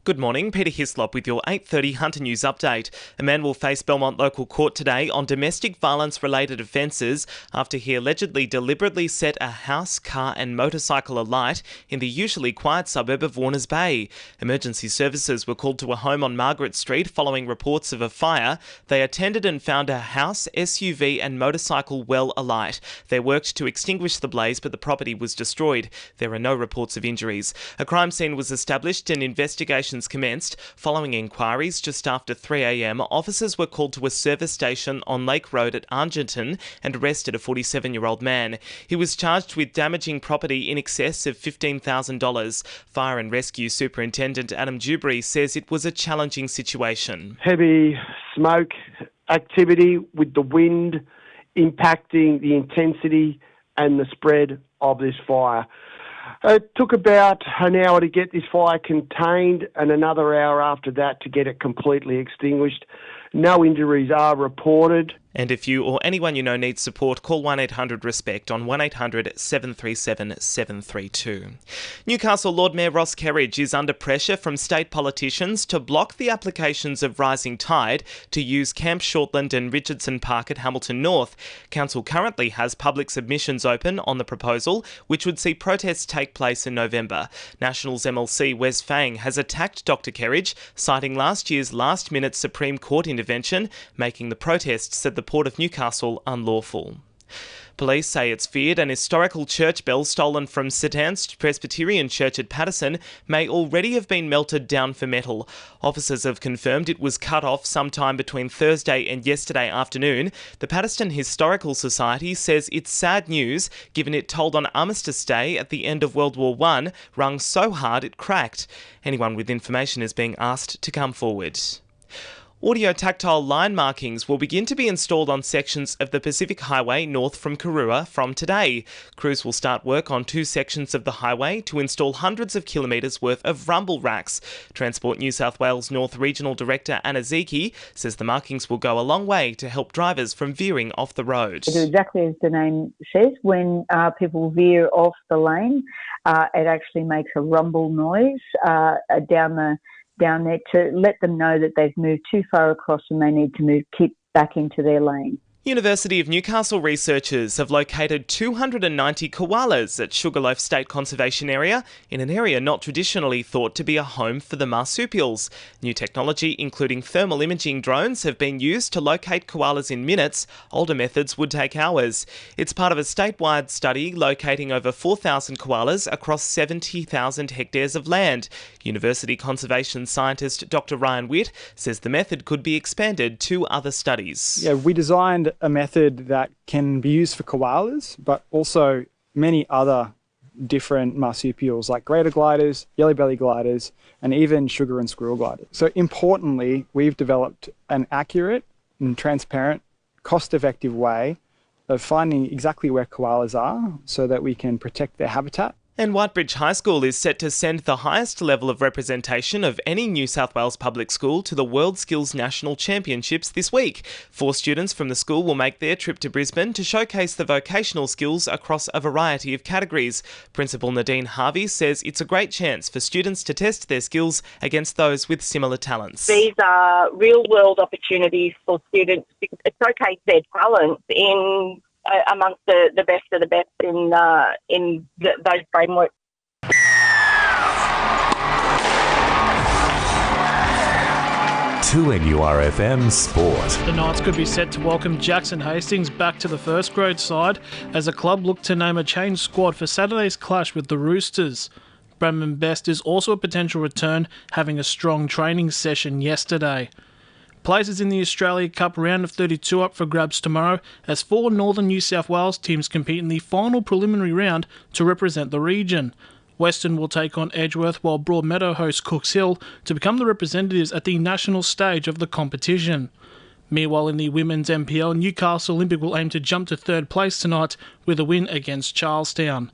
Good morning, Peter Hyslop with your 8:30 Hunter News update. A man will face Belmont local court today on domestic violence-related offences after he allegedly deliberately set a house, car and motorcycle alight in the usually quiet suburb of Warners Bay. Emergency services were called to a home on Margaret Street following reports of a fire. They attended and found a house, SUV and motorcycle well alight. They worked to extinguish the blaze, but the property was destroyed. There are no reports of injuries. A crime scene was established and investigations commenced. Following inquiries just after 3 a.m, officers were called to a service station on Lake Road at Argenton and arrested a 47-year-old man. He was charged with damaging property in excess of $15,000. Fire and Rescue Superintendent Adam Dewberry says it was a challenging situation. Heavy smoke activity with the wind impacting the intensity and the spread of this fire. It took about an hour to get this fire contained and another hour after that to get it completely extinguished. No injuries are reported. And if you or anyone you know needs support, call 1-800-RESPECT on 1-800-737-732. Newcastle Lord Mayor Ross Kerridge is under pressure from state politicians to block the applications of Rising Tide to use Camp Shortland and Richardson Park at Hamilton North. Council currently has public submissions open on the proposal, which would see protests take place in November. Nationals MLC Wes Fang has attacked Dr Kerridge, citing last year's last-minute Supreme Court intervention, making the protests, said the Port of Newcastle, unlawful. Police say it's feared an historical church bell stolen from St Anne's Presbyterian Church at Patterson may already have been melted down for metal. Officers have confirmed it was cut off sometime between Thursday and yesterday afternoon. The Patterson Historical Society says it's sad news, given it told on Armistice Day at the end of World War I rung so hard it cracked. Anyone with information is being asked to come forward. Audio-tactile line markings will begin to be installed on sections of the Pacific Highway north from Karura from today. Crews will start work on 2 sections of the highway to install hundreds of kilometres worth of rumble racks. Transport New South Wales North Regional Director Anna Zeki says the markings will go a long way to help drivers from veering off the road. They do exactly as the name says. When people veer off the lane, it actually makes a rumble noise down there to let them know that they've moved too far across and they need to keep back into their lane. University of Newcastle researchers have located 290 koalas at Sugarloaf State Conservation Area, in an area not traditionally thought to be a home for the marsupials. New technology, including thermal imaging drones, have been used to locate koalas in minutes. Older methods would take hours. It's part of a statewide study locating over 4,000 koalas across 70,000 hectares of land. University conservation scientist Dr Ryan Witt says the method could be expanded to other studies. Yeah, we designed a method that can be used for koalas, but also many other different marsupials like greater gliders, yellow-belly gliders, and even sugar and squirrel gliders. So importantly, we've developed an accurate and transparent, cost-effective way of finding exactly where koalas are so that we can protect their habitat. And Whitebridge High School is set to send the highest level of representation of any New South Wales public school to the World Skills National Championships this week. 4 students from the school will make their trip to Brisbane to showcase the vocational skills across a variety of categories. Principal Nadine Harvey says it's a great chance for students to test their skills against those with similar talents. These are real-world opportunities for students to showcase their talents in amongst the best of the best in those frameworks. 2NURFM Sport. The Knights could be set to welcome Jackson Hastings back to the first grade side as the club look to name a changed squad for Saturday's clash with the Roosters. Bradman Best is also a potential return, having a strong training session yesterday. Places in the Australia Cup round of 32 up for grabs tomorrow as 4 Northern New South Wales teams compete in the final preliminary round to represent the region. Western will take on Edgeworth while Broadmeadow hosts Cooks Hill to become the representatives at the national stage of the competition. Meanwhile, in the Women's NPL, Newcastle Olympic will aim to jump to 3rd place tonight with a win against Charlestown.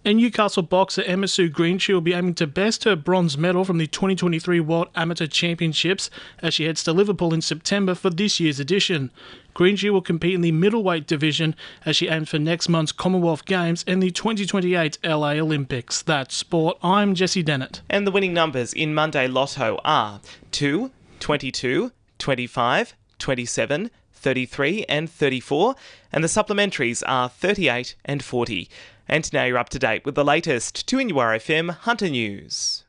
And Newcastle boxer Emma Sue Greentree will be aiming to best her bronze medal from the 2023 World Amateur Championships as she heads to Liverpool in September for this year's edition. Greentree will compete in the middleweight division as she aims for next month's Commonwealth Games and the 2028 LA Olympics. That's sport. I'm Jessie Dennett. And the winning numbers in Monday Lotto are 2, 22, 25, 27, 33 and 34, and the supplementaries are 38 and 40. And now you're up to date with the latest 2NURFM Hunter News.